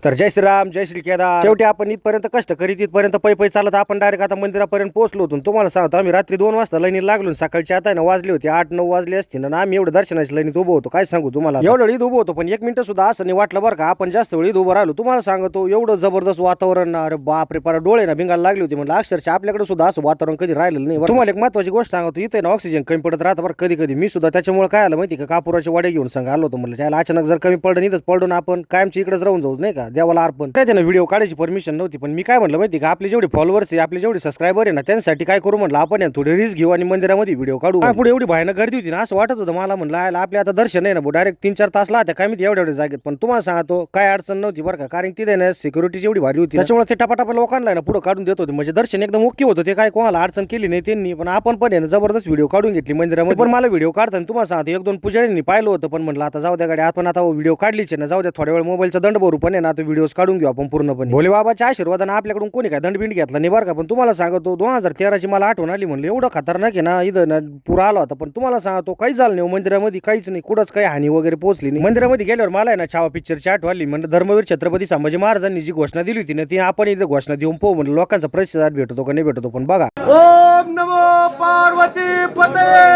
तर जय श्रीराम जय श्री केदार। शेवटी आपण इथपर्यंत कष्ट करीत इथपर्यंत पै चालत आपण डायरेक्ट आता मंदिरापर्यंत पोहोचलो होतो। तुम्हाला सांगतो आम्ही रात्री 2 वाजता लाईनीला लागलो। सकाळची आता ना वाजले होते 8-9 वाजले असतील ना आम्ही एवढं दर्शनाची लाईनीत उभं होतो। काय सांगू तुम्हाला, एवढं वेळी उभं होतो पण 1 मिनिट सुद्धा असं नाही वाटलं बरं का आपण जास्त वेळी उभं राहिलो। तुम्हाला सांगतो एवढं जबरदस्त वातावरण ना, अरे बापरे, पारा डोळे ना भिंगायला लागले होते। म्हणलं अक्षरशः आपल्याकडे सुद्धा असं वातावरण कधी राहिलेलं नाही। तुम्हाला एक महत्त्वाची गोष्ट सांगतो, इथे ना ऑक्सिजन कमी पडत राहतं बरं कधी कधी। मी सुद्धा त्याच्यामुळे काय आलं माहिती का, कापुराचे वडे घेऊन सांगा आलो होतो। म्हणलं त्याला अचानक जर कमी पडलं नाही तर पडून आपण कायमची इकडेच राहून जाऊ नाही का, देवाला अर्पण। व्हिडिओ काढायची परमिशन नव्हती पण मी काय म्हणलं माहिती का, आपले जेवढे फॉलोअर्स आहे आपले जेवढे सबस्क्रायबर आहे ना त्यांसाठी काय करू म्हणलं आपण थोडे रिस्क घेऊ आणि मंदिरामध्ये व्हिडिओ काढू। पुढे एवढी भयानक गर्दी होती ना, असं वाटत होतं मला म्हणलं आपले आता दर्शन आहे ना डायरेक्ट 3-4 तास लागते काय मी एवढ्या जागेत। पण तुम्हाला सांगतो काय अडचण नव्हती बरं का, कारण तिथे ना सिक्युरिटी एवढी भारी होती त्याच्यामुळे ते टपाटपा लोकांना ना पुढे काढून देत होते। म्हणजे दर्शन एकदम ओके होतं, ते काय कोणाला अडचण केली नाही त्यांनी। पण आपण पण आहे ना जबरदस्त व्हिडिओ काढून घेतली मंदिरामध्ये। पण मला व्हिडिओ काढताना तुम्हाला सांगतो 1-2 पुजाऱ्यांनी पाहिलं होतं पण म्हणलं आता जाऊ द्या गाडी, आपण आता व्हिडिओ काढलीच ना, जाऊ द्या थोड्या वेळ मोबाईलचा दंड भरू पण आहे ना, आता व्हिडिओज काढून घेऊ आपण पूर्णपणे। भोले बाबाच्या आशीर्वादाने आपल्याकडून कोणी काय दंडबिंड घेतला नाही बरं का। पण तुम्हाला सांगतो 2013 ची मला आठवण आली, म्हणलं एवढं खतरनाक आहे ना इथं ना पुरा आला होता। पण तुम्हाला सांगतो काहीच झालं नाही मंदिरामध्ये, काहीच नाही, कुठंच काही हानी वगैरे पोहोचली नाही। मंदिरामध्ये गेल्यावर मला आहे ना छावा पिक्चरची आठवण आली। म्हणजे धर्मवीर छत्रपती संभाजी महाराजांनी जी घोषणा दिली होती ना ती आपण इथं घोषणा देऊन पाहू म्हणलं लोकांचा प्रतिसाद भेटतो का नाही भेटतो। पण बघा, ओम नमो पार्वती पते